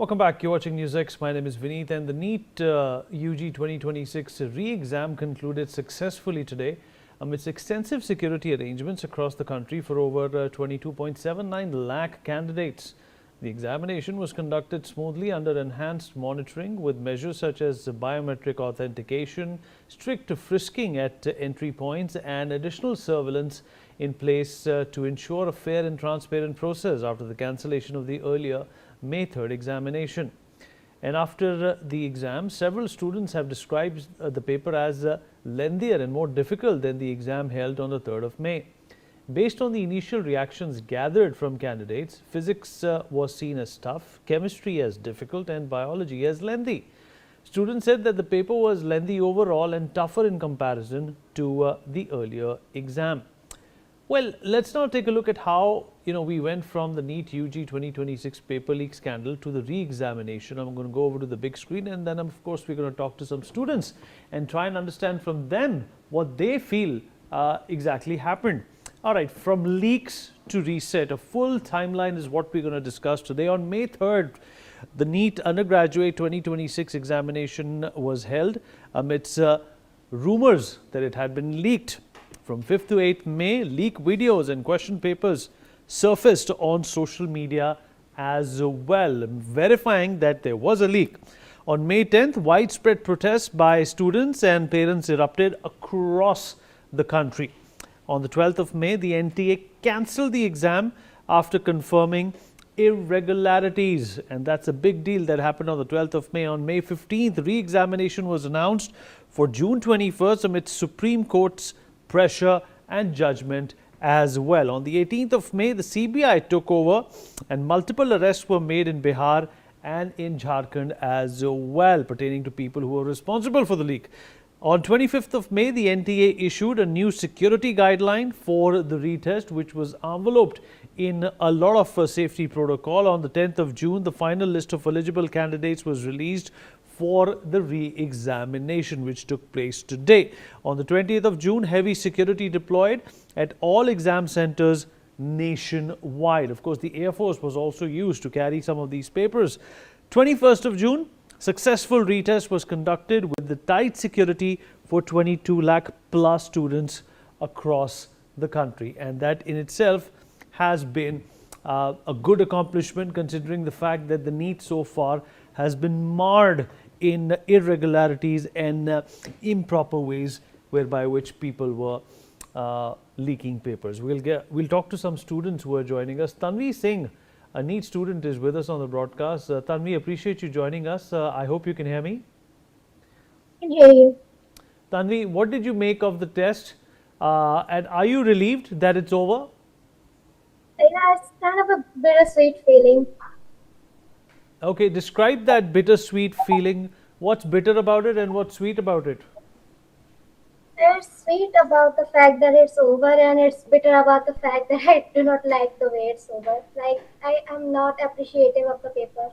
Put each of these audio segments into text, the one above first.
Welcome back. You're watching NewsX. My name is Vineet, and the NEET UG 2026 re-exam concluded successfully today amidst extensive security arrangements across the country for over 22.79 lakh candidates. The examination was conducted smoothly under enhanced monitoring with measures such as biometric authentication, strict frisking at entry points, and additional surveillance in place to ensure a fair and transparent process after the cancellation of the earlier May 3rd examination. And after the exam, several students have described the paper as lengthier and more difficult than the exam held on the 3rd of May. Based on the initial reactions gathered from candidates, physics was seen as tough, chemistry as difficult, and biology as lengthy. Students said that the paper was lengthy overall and tougher in comparison to the earlier exam. Well, let's now take a look at how we went from the NEET UG 2026 paper leak scandal to the re-examination. I'm going to go over to the big screen, and then of course we're going to talk to some students and try and understand from them what they feel exactly happened. All right, from leaks to reset, a full timeline is what we're going to discuss today. On May 3rd, the NEET undergraduate 2026 examination was held amidst rumors that it had been leaked. From 5th to 8th May, leak videos and question papers surfaced on social media as well, verifying that there was a leak. On May 10th, widespread protests by students and parents erupted across the country. On the 12th of May, the NTA cancelled the exam after confirming irregularities, and that's a big deal that happened on the 12th of May. On May 15th, re-examination was announced for June 21st amidst Supreme Court's pressure and judgment as well. On the 18th of May, the CBI took over and multiple arrests were made in Bihar and in Jharkhand as well, pertaining to people who were responsible for the leak. On 25th of May, the NTA issued a new security guideline for the retest, which was enveloped in a lot of safety protocol. On the 10th of June, the final list of eligible candidates was released for the re-examination, which took place today. On the 20th of June, heavy security deployed at all exam centers nationwide. Of course, the Air Force was also used to carry some of these papers. 21st of June, successful retest was conducted with the tight security for 22 lakh plus students across the country. And that in itself has been a good accomplishment, considering the fact that the NEET so far has been marred in irregularities and improper ways whereby which people were leaking papers. We'll talk to some students who are joining us. Tanvi Singh, a NEET student, is with us on the broadcast. Tanvi, appreciate you joining us. I hope you can hear me. I can hear you. Tanvi, what did you make of the test? And are you relieved that it's over? Yeah, it's kind of a bittersweet feeling. Okay, describe that bittersweet feeling. What's bitter about it and what's sweet about it? It's sweet about the fact that it's over, and it's bitter about the fact that I do not like the way it's over. Like, I am not appreciative of the paper.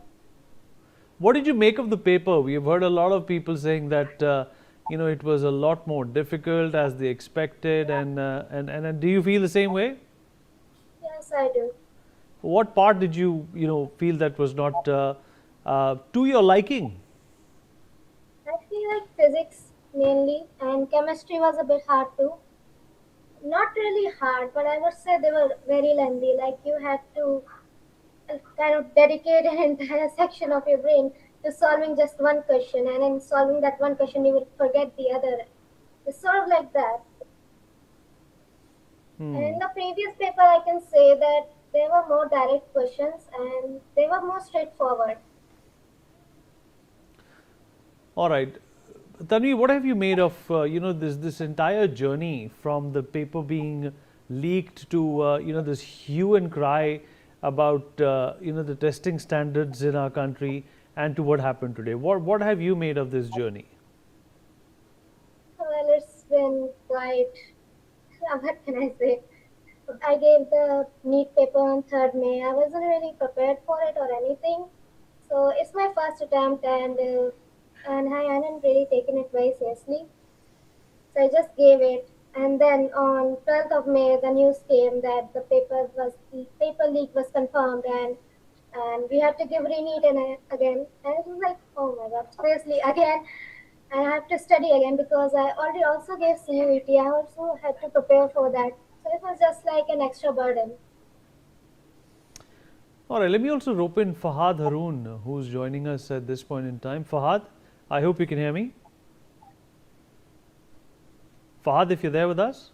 What did you make of the paper? We have heard a lot of people saying that it was a lot more difficult as they expected, and do you feel the same way? Yes, I do. What part did you feel that was not to your liking? I feel like physics mainly, and chemistry was a bit hard too. Not really hard, but I would say they were very lengthy. Like, you had to kind of dedicate an entire section of your brain to solving just one question, and in solving that one question, you will forget the other. It's sort of like that. And in the previous paper, I can say that there were more direct questions and they were more straightforward. All right. Tanvi, what have you made of this entire journey from the paper being leaked to this hue and cry about the testing standards in our country, and to what happened today? What have you made of this journey? Well, it's been quite, what can I say? I gave the NEET paper on 3rd May. I wasn't really prepared for it or anything. So it's my first attempt, and I hadn't really taken it very seriously. So I just gave it, and then on 12th of May, the news came that the paper leak was confirmed, and and we had to give re-NEET again, and it was like, oh my god, seriously, again, I have to study again because I already also gave CUET. I also had to prepare for that, so it was just like an extra burden. All right, let me also rope in Fahad Haroon, who's joining us at this point in time. Fahad, I hope you can hear me. Fahad, if you're there with us.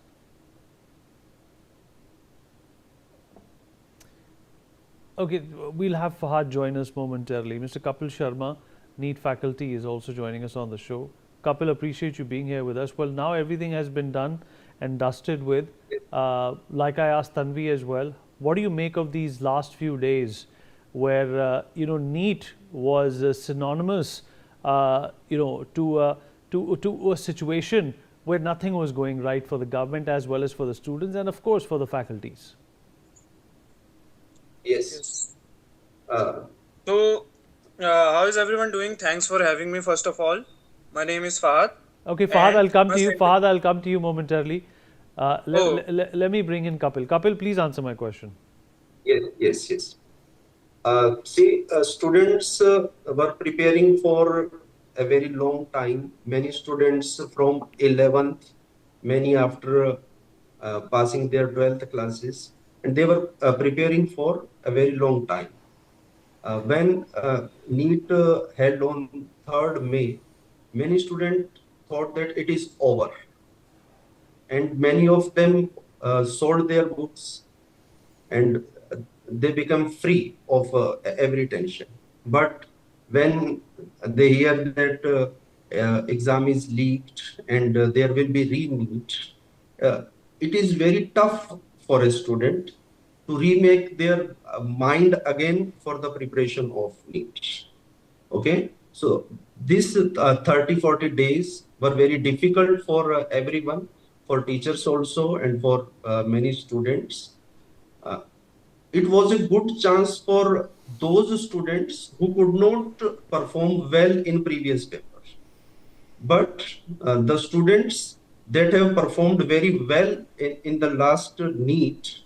Okay, we'll have Fahad join us momentarily. Mr. Kapil Sharma, NEET faculty, is also joining us on the show. Kapil, appreciate you being here with us. Well, now everything has been done and dusted with. Like I asked Tanvi as well, what do you make of these last few days where, NEET was synonymous, to a situation where nothing was going right for the government as well as for the students and, of course, for the faculties? Yes. Uh, how is everyone doing? Thanks for having me, first of all. My name is Fahad. Okay, Fahad, I'll come my to you. center- Fahad, I'll come to you momentarily. Oh, Let me bring in Kapil. Kapil, please answer my question. yes. See, students were preparing for a very long time. Many students from 11th, many after passing their 12th classes, and they were preparing for a very long time. When NEET held on 3rd May, many students thought that it is over, and many of them sold their books, and they become free of every tension. But when they hear that exam is leaked and there will be re-NEET, uh, it is very tough for a student to remake their mind again for the preparation of NEET. Okay, so these 30-40 days were very difficult for everyone, for teachers also, and for many students. Uh, it was a good chance for those students who could not perform well in previous papers. But the students that have performed very well in the last NEET,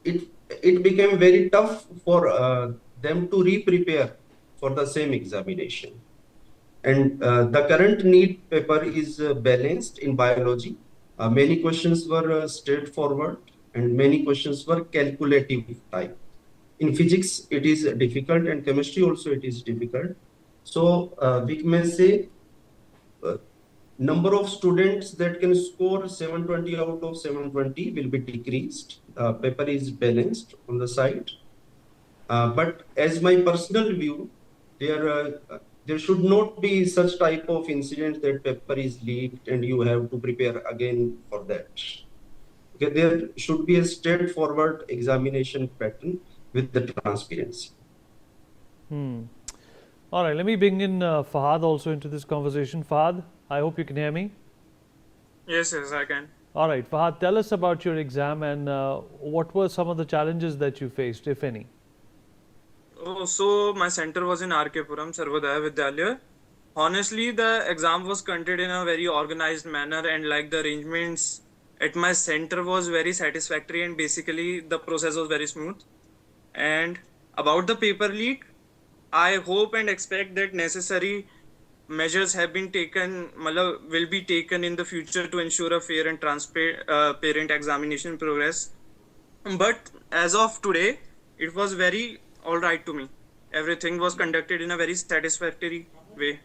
it, it became very tough for them to re-prepare for the same examination. And the current NEET paper is balanced in biology. Many questions were straightforward and many questions were calculative type. In physics, it is difficult, and chemistry also it is difficult. So we may say uh, number of students that can score 720 out of 720 will be decreased. Paper is balanced on the side. But as my personal view, there should not be such type of incident that paper is leaked and you have to prepare again for that. Okay, there should be a straightforward examination pattern with the transparency. All right, let me bring in Fahad also into this conversation. Fahad, I hope you can hear me. Yes, I can. All right, Fahad, tell us about your exam and what were some of the challenges that you faced, if any? Oh, so my center was in RK Puram, Sarvodaya Vidyalaya. Honestly, the exam was conducted in a very organized manner, and like the arrangements at my center was very satisfactory, and basically the process was very smooth. And about the paper leak, I hope and expect that necessary measures have been taken, will be taken in the future to ensure a fair and transparent examination progress. But as of today, it was very all right to me. Everything was conducted in a very satisfactory way.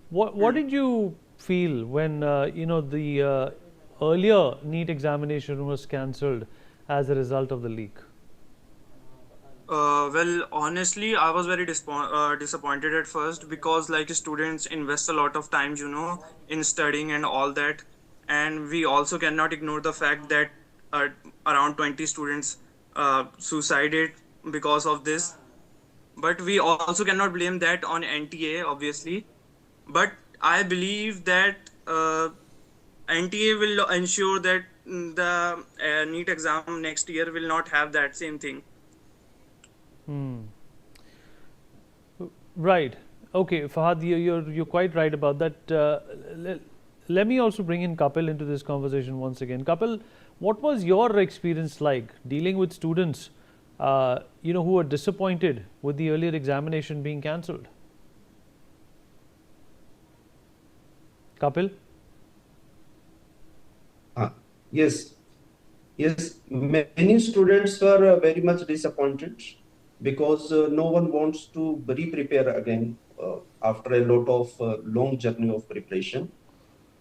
What did you feel when the earlier NEET examination was cancelled as a result of the leak? Well, honestly, I was very disappointed at first because, like, students invest a lot of time, in studying and all that, and we also cannot ignore the fact that uh, around 20 students suicided because of this. But we also cannot blame that on NTA, obviously. But I believe that NTA will ensure that the NEET exam next year will not have that same thing. Right. Okay, Fahad, you're quite right about that. Let me also bring in Kapil into this conversation once again. Kapil, what was your experience like dealing with students who were disappointed with the earlier examination being cancelled? Kapil? Uh, yes, yes, many students were very much disappointed because no one wants to re-prepare again after a lot of long journey of preparation.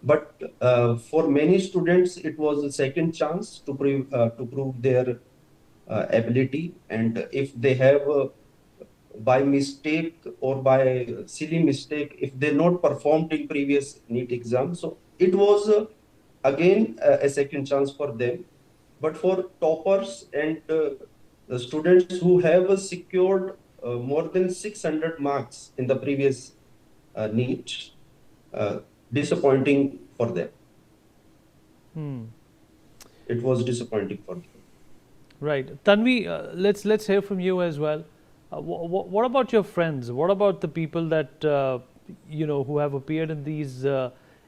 But for many students, it was a second chance to prove their ability, and if they have by mistake or by silly mistake, if they not performed in previous NEET exam, so it was again a second chance for them. But for toppers and the students who have secured more than 600 marks in the previous NEET, uh, disappointing for them. It was disappointing for them. Right. Tanvi, let's hear from you as well. What about your friends? What about the people that who have appeared in these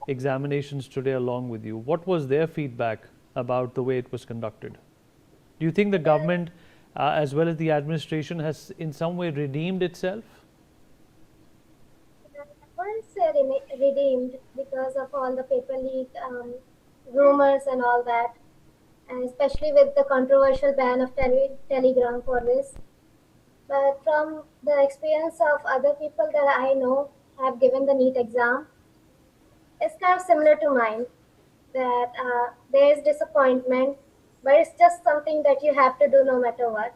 examinations today along with you? What was their feedback about the way it was conducted? Do you think the government, as well as the administration, has in some way redeemed itself? I wouldn't say redeemed because of all the paper leak rumors and all that, and especially with the controversial ban of Telegram for this. But from the experience of other people that I know have given the NEET exam, it's kind of similar to mine. That there is disappointment, but it's just something that you have to do no matter what.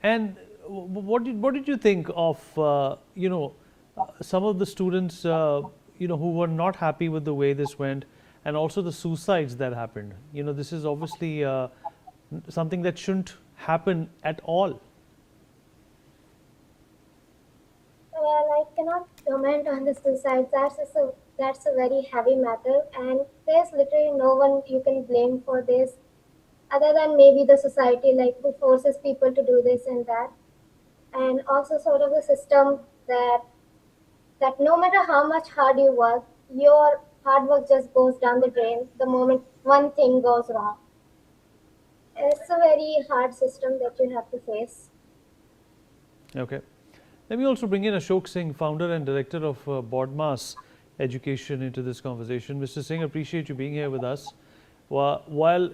And what did you think of some of the students who were not happy with the way this went, and also the suicides that happened? This is obviously something that shouldn't happen at all. Well, I cannot comment on the suicide. That's a very heavy matter, and there's literally no one you can blame for this, other than maybe the society, like who forces people to do this and that, and also sort of the system that no matter how much hard you work, your hard work just goes down the drain the moment one thing goes wrong. It's a very hard system that you have to face. Okay. Let me also bring in Ashok Singh, founder and director of Bodmas Education, into this conversation. Mr. Singh, appreciate you being here with us. While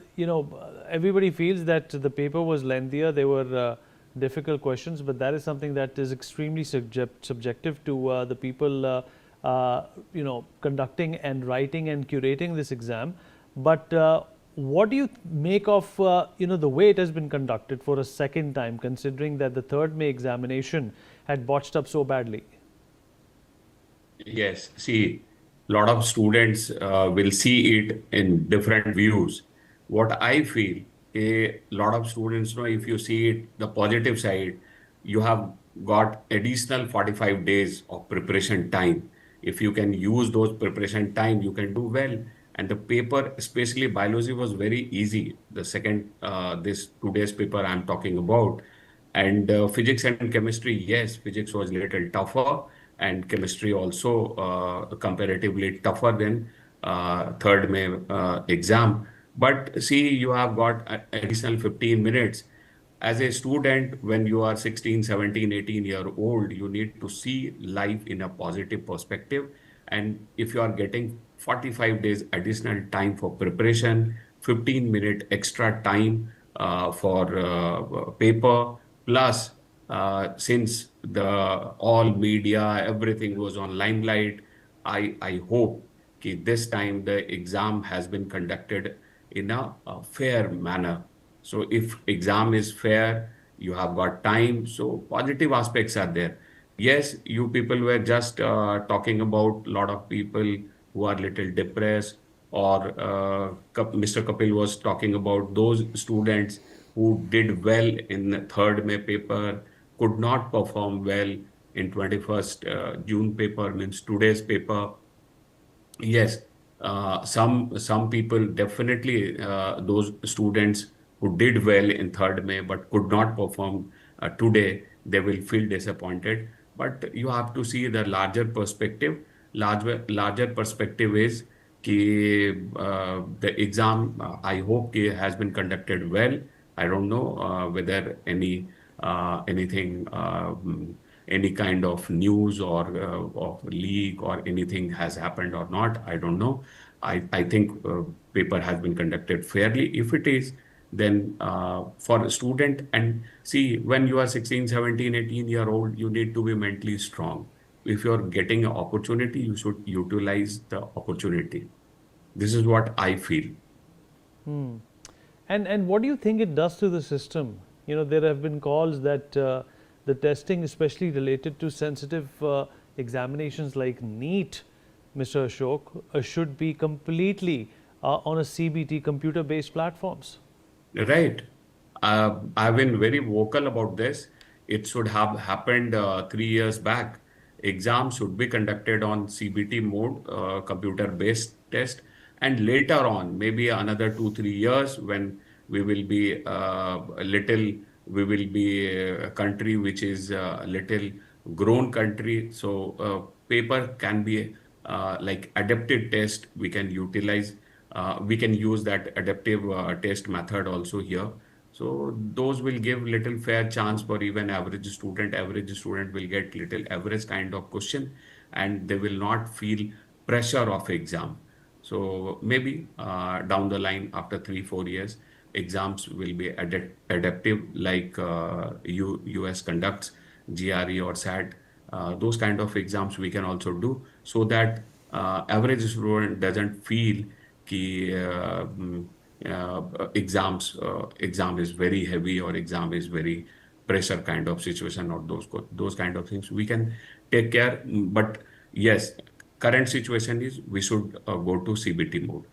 everybody feels that the paper was lengthier, there were difficult questions, but that is something that is extremely subjective to the people conducting and writing and curating this exam. But what do you make of the way it has been conducted for a second time, considering that the third May examination had botched up so badly? Yes, see, a lot of students will see it in different views. What I feel, a lot of students know, if you see it, the positive side, you have got additional 45 days of preparation time. If you can use those preparation time, you can do well. And the paper, especially biology, was very easy. The second, this today's paper I'm talking about. And physics and chemistry, yes, physics was a little tougher, and chemistry also comparatively tougher than third May exam. But see, you have got additional 15 minutes. As a student, when you are 16, 17, 18-year old, you need to see life in a positive perspective. And if you are getting 45 days additional time for preparation, 15-minute extra time for paper, plus since the all media, everything was on limelight, I hope that this time the exam has been conducted in a fair manner. So if exam is fair, you have got time, so positive aspects are there. Yes, you people were just talking about a lot of people who are little depressed, or Mr. Kapil was talking about those students who did well in the third May paper, could not perform well in 21st June paper, means today's paper. Yes, some people definitely, those students who did well in third May but could not perform today, they will feel disappointed. But you have to see the larger perspective. Larger perspective is the exam, I hope has been conducted well. I don't know whether anything, any kind of news or of leak or anything has happened or not. I don't know. I think paper has been conducted fairly. If it is, then for a student, and see, when you are 16, 17, 18-year old, you need to be mentally strong. If you're getting an opportunity, you should utilize the opportunity. This is what I feel. And what do you think it does to the system? There have been calls that the testing, especially related to sensitive examinations like NEET, Mr. Ashok, should be completely on a CBT computer-based platforms. Right. I've been very vocal about this. It should have happened 3 years back. Exams should be conducted on CBT mode, computer-based test, and later on, maybe another 2, 3 years, when we will be we will be a country which is a little grown country. So paper can be like adapted test. We can utilize. We can use that adaptive test method also here. So those will give little fair chance for even average student. Average student will get little average kind of question, and they will not feel pressure of exam. So maybe down the line, after 3, 4 years, exams will be adaptive, like US conducts GRE or SAT. Those kind of exams we can also do, so that average student doesn't feel कि exam is very heavy, or exam is very pressure kind of situation, or those kind of things we can take care. But yes, current situation is we should go to CBT mode.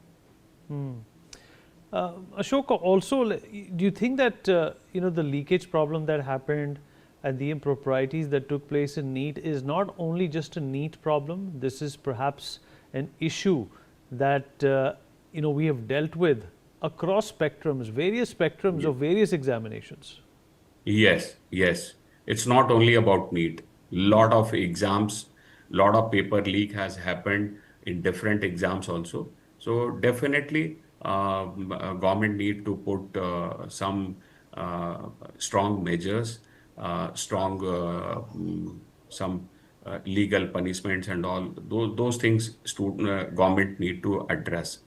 Ashok, also, do you think that the leakage problem that happened and the improprieties that took place in NEET is not only just a NEET problem? This is perhaps an issue that we have dealt with across spectrums, various spectrums of various examinations. Yes, yes. It's not only about NEET. Lot of exams, lot of paper leak has happened in different exams also. So definitely, government need to put some strong measures, strong some legal punishments and all those things. Government need to address,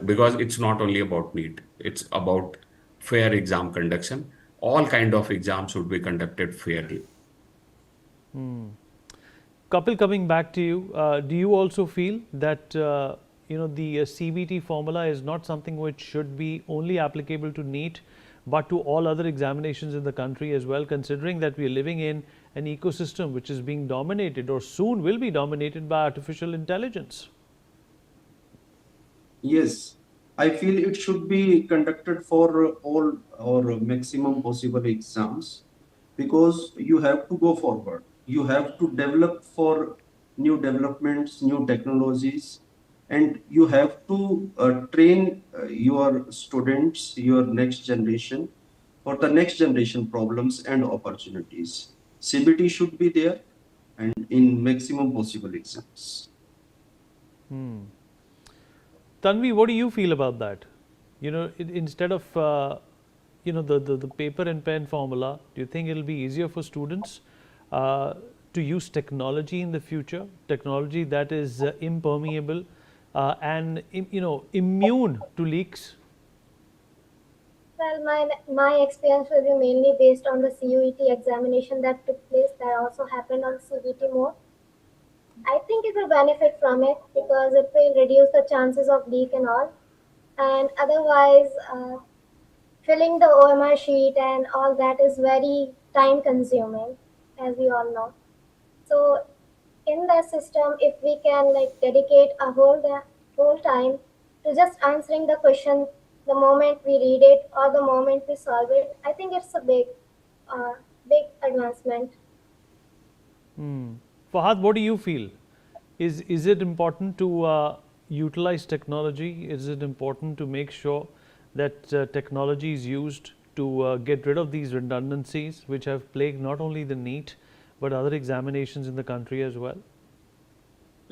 because it's not only about NEET. It's about fair exam conduction. All kind of exams should be conducted fairly. Kapil, coming back to you, do you also feel that the CBT formula is not something which should be only applicable to NEET, but to all other examinations in the country as well, considering that we are living in an ecosystem which is being dominated, or soon will be dominated, by artificial intelligence? Yes, I feel it should be conducted for all or maximum possible exams, because you have to go forward. You have to develop for new developments, new technologies, and you have to train your students, your next generation, for the next generation problems and opportunities. CBT should be there and in maximum possible exams. Tanvi, what do you feel about that? Instead of the paper and pen formula, do you think it'll be easier for students to use technology in the future? Technology that is impermeable and immune to leaks? Well, my experience will be mainly based on the CUET examination that took place, that also happened on CBT mode. I think it will benefit from it because it will reduce the chances of leak and all. And otherwise, filling the OMR sheet and all that is very time consuming, as we all know. So in the system, if we can dedicate a whole time to just answering the question the moment we read it or the moment we solve it, I think it's a big advancement. Fahad, what do you feel? Is it important to utilize technology? Is it important to make sure that technology is used to get rid of these redundancies which have plagued not only the NEET but other examinations in the country as well?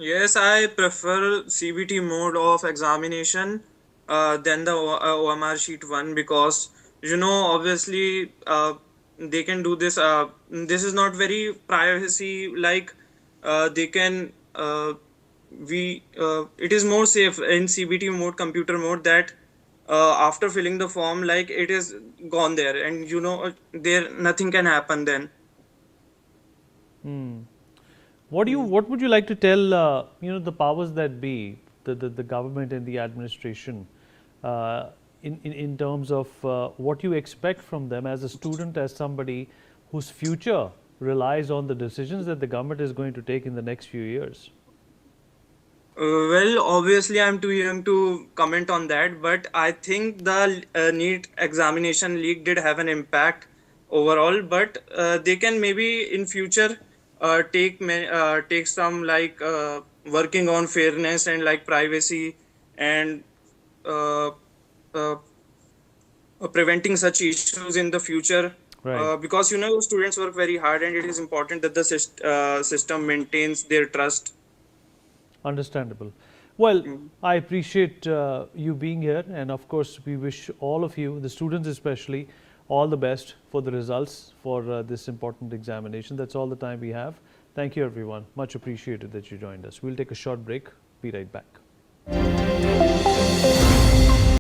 Yes, I prefer CBT mode of examination than the OMR sheet one, because obviously they can do this. This is not very privacy like. They can we It is more safe in CBT mode, computer mode, that after filling the form, like, it is gone there, and there nothing can happen then. What would you like to tell the powers that be, the government and the administration, in terms of what you expect from them as a student, as somebody whose future relies on the decisions that the government is going to take in the next few years? Well, obviously, I'm too young to comment on that, but I think the NEET examination leak did have an impact overall. But they can maybe in future take some, like, working on fairness and like privacy, and uh, uh, preventing such issues in the future. Right. Because students work very hard, and it is important that the system maintains their trust. Understandable. Well, Mm. I appreciate you being here, and of course, we wish all of you, the students especially, all the best for the results for this important examination. That's all the time we have. Thank you, everyone. Much appreciated that you joined us. We'll take a short break. Be right back.